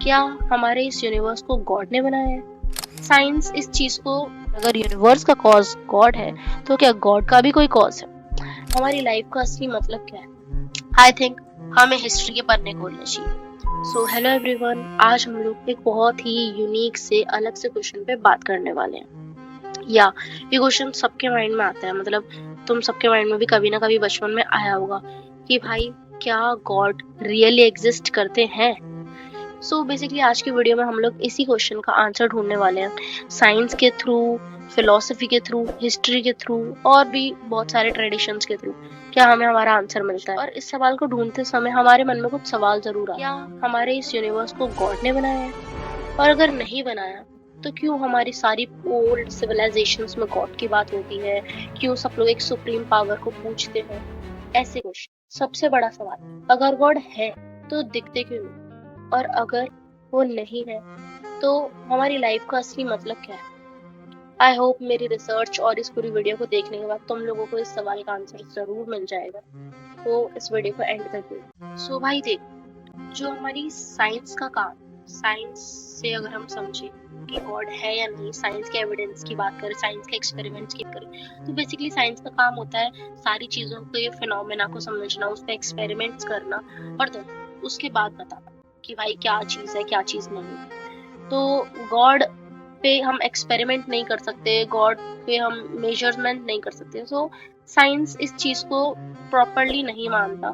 क्या हमारे इस यूनिवर्स को गॉड ने बनाया है? साइंस इस चीज को, अगर यूनिवर्स का कॉज गॉड है तो क्या गॉड का भी कोई कॉज है? हमारी लाइफ का असली मतलब क्या है? आई थिंक हमें हिस्ट्री के पन्ने खोलने चाहिए। सो हेलो एवरीवन, आज हम लोग एक बहुत ही यूनिक से अलग से क्वेश्चन पे बात करने वाले हैं। या ये क्वेश्चन सबके माइंड में आता है, मतलब तुम सबके माइंड में भी कभी ना कभी बचपन में आया होगा कि भाई क्या गॉड रियली एग्जिस्ट करते हैं? सो बेसिकली आज की वीडियो में हम लोग इसी क्वेश्चन का आंसर ढूंढने वाले हैं, साइंस के थ्रू, फिलोसफी के थ्रू, हिस्ट्री के थ्रू और भी बहुत सारे ट्रेडिशंस के थ्रू क्या हमें हमारा आंसर मिलता है। और इस सवाल को ढूंढते समय हमारे मन में कुछ सवाल जरूर आए। क्या हमारे इस यूनिवर्स को गॉड ने बनाया है? और अगर नहीं बनाया तो क्यों हमारी सारी ओल्ड सिविलाइजेशंस में गॉड की बात होती है? क्यों सब लोग एक सुप्रीम पावर को पूछते हैं? ऐसे क्वेश्चन। सबसे बड़ा सवाल, अगर गॉड है तो दिखते क्यों नहीं? और अगर वो नहीं है तो हमारी लाइफ का असली मतलब क्या है? आई होप मेरी रिसर्च और इस पूरी वीडियो को देखने के बाद तुम लोगों को इस सवाल का आंसर जरूर मिल जाएगा। तो इस वीडियो को एंड कर दो। सो भाई देख, जो हमारी साइंस का काम, साइंस से अगर हम समझे कि गॉड है या नहीं, साइंस के एविडेंस की बात करें, साइंस के एक्सपेरिमेंट्स की करें, तो बेसिकली साइंस का काम होता है सारी चीजों के फिनोमेना को समझना, उस पर एक्सपेरिमेंट्स करना और देन उसके बाद बताना कि भाई क्या चीज है क्या चीज नहीं। तो गॉड पे हम एक्सपेरिमेंट नहीं कर सकते, गॉड पे हम मेजरमेंट नहीं कर सकते। सो साइंस इस चीज को प्रॉपरली नहीं मानता,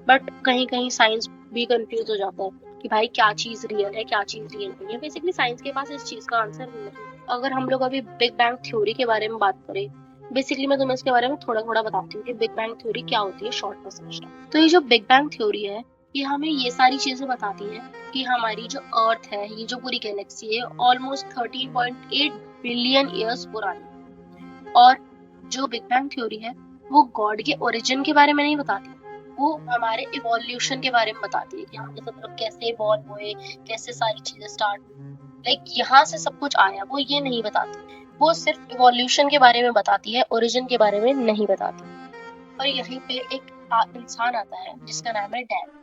बट कहीं कहीं साइंस भी कंफ्यूज हो जाता है कि भाई क्या चीज रियल है क्या चीज रियल नहीं है। बेसिकली साइंस के पास इस चीज का आंसर नहीं। अगर हम लोग अभी बिग बैंग थ्योरी के बारे में बात करें, बेसिकली मैं तुम्हें इसके बारे में थोड़ा थोड़ा बताती हूँ कि बिग बैंग थ्योरी क्या होती है, शॉर्ट में समझना। तो ये जो बिग बैंग थ्योरी है, ये हमें ये सारी चीजें बताती है कि हमारी जो अर्थ है, ये जो पूरी गैलेक्सी है, ऑलमोस्ट 13.8 बिलियन ईयर्स पुरानी। और जो बिग बैंग थ्योरी है वो गॉड के ओरिजिन के बारे में नहीं बताती, वो हमारे इवोल्यूशन के बारे में बताती है कि हम सब लोग कैसे इवॉल्व हुए, कैसे सारी चीजें स्टार्ट हुई, लाइक यहाँ से सब कुछ आया। वो ये नहीं बताती, वो सिर्फ इवोल्यूशन के बारे में बताती है, ओरिजिन के बारे में नहीं बताती। और यहीं पे एक इंसान आता है जिसका नाम है डैन।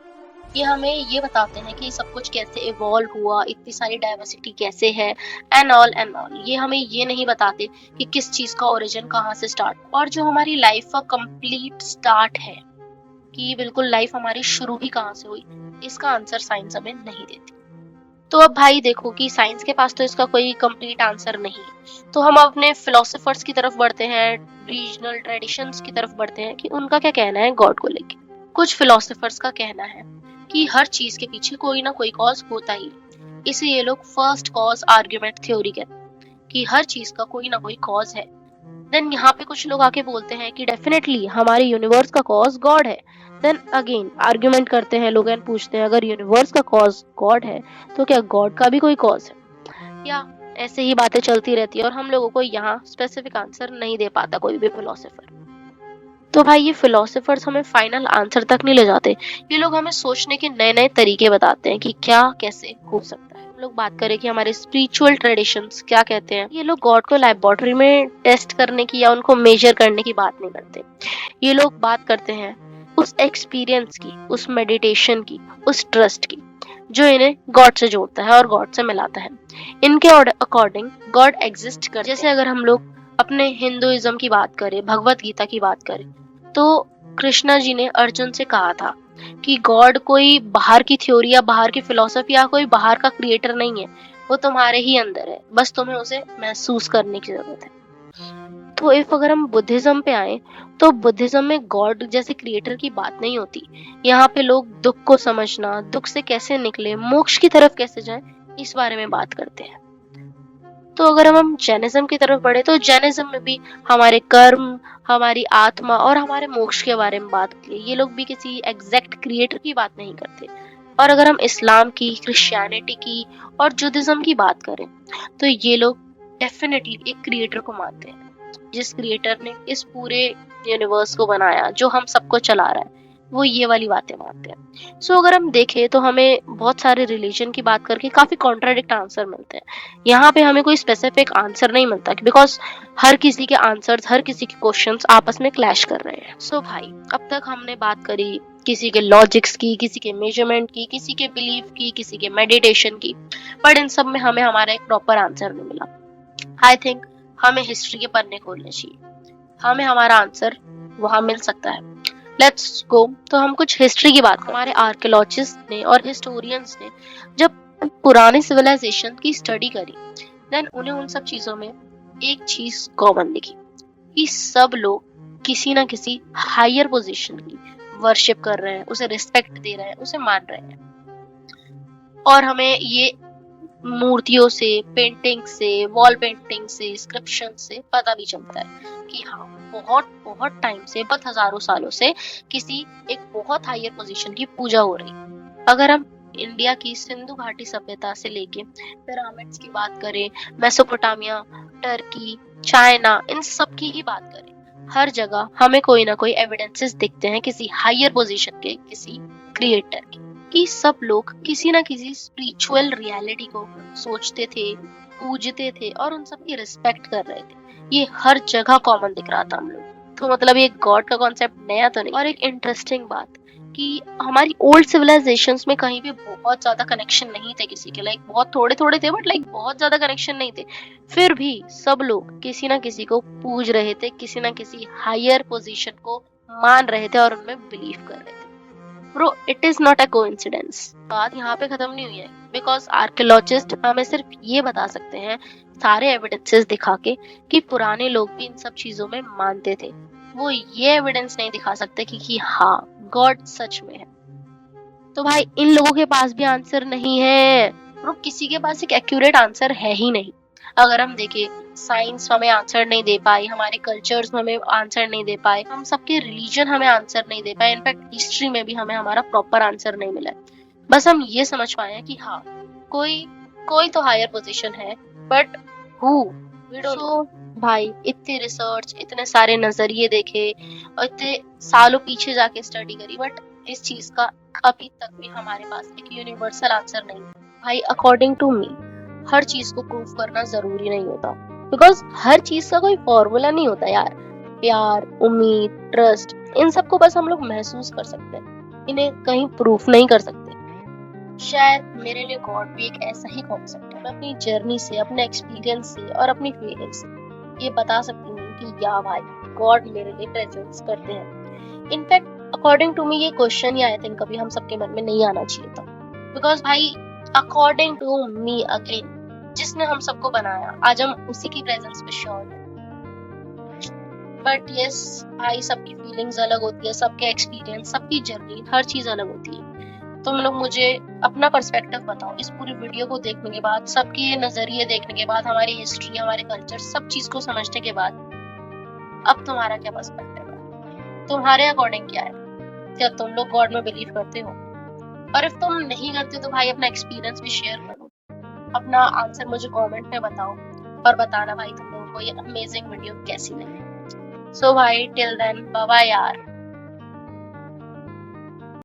ये हमें ये बताते हैं कि सब कुछ कैसे इवॉल्व हुआ, इतनी सारी डाइवर्सिटी कैसे है, एंड ऑल एंड ऑल। ये हमें ये नहीं बताते कि किस चीज का ओरिजिन कहाँ से स्टार्ट, और जो हमारी लाइफ का कंप्लीट स्टार्ट है कि बिल्कुल लाइफ हमारी शुरू ही कहाँ से हुई, इसका आंसर साइंस हमें नहीं देती। तो अब भाई देखो कि साइंस के पास तो इसका कोई कंप्लीट आंसर नहीं है, तो हम अपने फिलोसोफर्स की तरफ बढ़ते हैं, रीजनल ट्रेडिशंस की तरफ बढ़ते हैं कि उनका क्या कहना है गॉड को लेके। कुछ फिलोसोफर्स का कहना है कि हर चीज के पीछे कोई ना कोई कॉज होता ही, इसे ये लोग फर्स्ट कॉज आर्ग्यूमेंट थ्योरी कहते हैं कि हर चीज का कोई ना कोई कॉज है। देन यहाँ पे कुछ लोग आके बोलते हैं कि डेफिनेटली हमारे यूनिवर्स का कॉज गॉड है। देन अगेन आर्ग्यूमेंट करते हैं लोग एंड पूछते हैं, अगर यूनिवर्स का कॉज गॉड है तो क्या गॉड का भी कोई कॉज है? या ऐसे ही बातें चलती रहती है और हम लोगों को यहाँ स्पेसिफिक आंसर नहीं दे पाता कोई भी फिलोसोफर। तो भाई ये फिलोसोफर्स हमें फाइनल आंसर तक नहीं ले जाते, ये लोग हमें सोचने के नए नए तरीके बताते हैं कि क्या कैसे हो सकता है। हम लोग बात करें कि हमारे स्पिरिचुअल ट्रेडिशंस क्या कहते हैं, ये लोग गॉड को लैबोरेटरी में टेस्ट करने की या उनको मेजर करने की बात नहीं करते। ये लोग बात करते हैं उस एक्सपीरियंस की, उस मेडिटेशन की, उस ट्रस्ट की जो इन्हें गॉड से जोड़ता है और गॉड से मिलाता है। इनके अकॉर्डिंग गॉड एग्जिस्ट कर, जैसे अगर हम लोग अपने हिंदुइज्म की बात करें, भगवत गीता की बात करें, तो कृष्णा जी ने अर्जुन से कहा था कि गॉड कोई बाहर की थ्योरी या बाहर की फिलॉसफी या कोई बाहर का क्रिएटर नहीं है, वो तुम्हारे ही अंदर है, बस तुम्हें उसे महसूस करने की जरूरत है। तो इफ अगर हम बुद्धिज्म पे आए, तो बुद्धिज्म में गॉड जैसे क्रिएटर की बात नहीं होती। यहाँ पे लोग दुख को समझना, दुख से कैसे निकले, मोक्ष की तरफ कैसे जाए, इस बारे में बात करते हैं। तो अगर हम जैनिज्म की तरफ बढ़े, तो जैनिज्म में भी हमारे कर्म, हमारी आत्मा और हमारे मोक्ष के बारे में बात की। ये लोग भी किसी एग्जैक्ट क्रिएटर की बात नहीं करते। और अगर हम इस्लाम की, क्रिश्चियनिटी की और जुडिज्म की बात करें, तो ये लोग डेफिनेटली एक क्रिएटर को मानते हैं, जिस क्रिएटर ने इस पूरे यूनिवर्स को बनाया, जो हम सबको चला रहा है, वो ये वाली बातें मानते हैं। सो अगर हम देखें तो हमें बहुत सारे रिलीजन की बात करके काफी कॉन्ट्राडिक्ट आंसर मिलते हैं। यहाँ पे हमें कोई स्पेसिफिक आंसर नहीं मिलता बिकॉज हर किसी के आंसर्स, हर किसी के क्वेश्चंस आपस में क्लैश कर रहे हैं। सो भाई अब तक हमने बात करी किसी के लॉजिक्स की, किसी के मेजरमेंट की, किसी के बिलीफ की, किसी के मेडिटेशन की, बट इन सब में हमें हमारा एक प्रॉपर आंसर नहीं मिला। आई थिंक हमें हिस्ट्री के पन्ने खोलने चाहिए, हमें हमारा आंसर वहां मिल सकता है। Let's go. तो हम कुछ हिस्ट्री की बात करें। हमारे आर्कियोलॉजिस्ट ने और हिस्टोरियंस ने जब पुराने सिविलाइजेशन की स्टडी करी, देन उन्हें उन सब चीजों में एक चीज कॉमन दिखी कि सब लोग किसी ना किसी हायर पोजीशन की वर्शिप कर रहे हैं, उसे रिस्पेक्ट दे रहे हैं, उसे मान रहे हैं। और हमें ये मूर्तियों से, पेंटिंग से, वॉल पेंटिंग से, इंस्क्रिप्शन से पता भी चलता है कि हाँ, बहुत बहुत टाइम से, बहुत हजारों सालों से किसी एक बहुत हायर पोजीशन की पूजा हो रही। अगर हम इंडिया की सिंधु घाटी सभ्यता से लेके पिरामिड्स की बात करें, मेसोपोटामिया, टर्की, चाइना, इन सब की ही बात करें, हर जगह हमें कोई ना कोई एविडेंसेस दिखते हैं किसी हायर पोजीशन के, किसी क्रिएटर के, कि सब लोग किसी ना किसी स्पिरिचुअल रियलिटी को सोचते थे, पूजते थे और उन सब की रिस्पेक्ट कर रहे थे। ये हर जगह कॉमन दिख रहा था हम लोग। तो मतलब ये गॉड का कॉन्सेप्ट नया तो नहीं। और एक इंटरेस्टिंग बात कि हमारी ओल्ड सिविलाइजेशंस में कहीं भी बहुत ज्यादा कनेक्शन नहीं थे किसी के, लाइक बहुत थोड़े थोड़े थे, बट लाइक बहुत ज्यादा कनेक्शन नहीं थे, फिर भी सब लोग किसी ना किसी को पूज रहे थे, किसी ना किसी हायर पोजीशन को मान रहे थे और उनमें बिलीव कर रहे थे। Bro, it is not a coincidence. बात यहाँ पे खत्म नहीं हुई है, बिकॉज आर्कियोलॉजिस्ट हमें सिर्फ ये बता सकते हैं सारे एविडेंसेस दिखा के कि पुराने लोग भी इन सब चीजों में मानते थे। वो ये एविडेंस नहीं दिखा सकते कि हाँ, गॉड सच में है। तो भाई इन लोगों के पास भी आंसर नहीं है ब्रो, किसी के पास एक एक्यूरेट आंसर है ही नहीं। अगर हम देखें, साइंस हमें आंसर नहीं दे पाई, हमारे कल्चर्स हमें आंसर नहीं दे पाए, हम सबके रिलीजन हमें आंसर नहीं दे पाए, इनफैक्ट हिस्ट्री में भी हमें हमारा प्रॉपर आंसर नहीं मिला। बस हम ये समझ पाए हैं कि हाँ, कोई कोई तो हायर पोजीशन है, but who we don't know. भाई इतनी रिसर्च, इतने सारे नजरिए देखे और इतने सालों पीछे जाके स्टडी करी, बट इस चीज का अभी तक भी हमारे पास एक यूनिवर्सल आंसर नहीं। भाई अकॉर्डिंग टू मी, हर चीज को प्रूव करना जरूरी नहीं होता, बिकॉज हर चीज का कोई फॉर्मूला नहीं होता यार। प्यार, उम्मीद, ट्रस्ट, इन सबको बस हम लोग महसूस कर सकते हैं, इन्हें कहीं प्रूफ नहीं कर सकते। शायद मेरे लिए गॉड भी एक ऐसा ही कॉन्सेप्ट है। मैं अपनी जर्नी से, अपने एक्सपीरियंस से और अपनी फीलिंग्स से ये बता सकती हूँ कि या भाई, गॉड मेरे लिए प्रेजेंस करते हैं। इनफैक्ट अकॉर्डिंग टू मी ये क्वेश्चन ही आई थिंक कभी हम सबके मन में नहीं आना चाहिए था, बिकॉज भाई अकॉर्डिंग टू मी अगेन, जिसने हम सबको बनाया, आज हम उसी की प्रेजेंस पे श्योर हैं। बट यस भाई, सबकी फीलिंग्स अलग होती है, सबके एक्सपीरियंस, सबकी जर्नी, हर चीज अलग होती है। तुम लोग मुझे अपना पर्सपेक्टिव बताओ इस पूरी वीडियो को देखने के बाद, सबके नजरिए देखने के बाद, हमारी हिस्ट्री, हमारे कल्चर, सब चीज को समझने के बाद, अब तुम्हारा क्या पर्सपेक्टिव है? तुम्हारे अकॉर्डिंग क्या है? क्या तुम लोग गॉड में बिलीव करते हो? और इफ तुम नहीं करते तो भाई अपना एक्सपीरियंस भी शेयर करो, अपना आंसर मुझे कमेंट में बताओ और बताना भाई तुम लोगों को ये अमेजिंग वीडियो कैसी लगी। सो भाई टिल देन बाय बाय यार।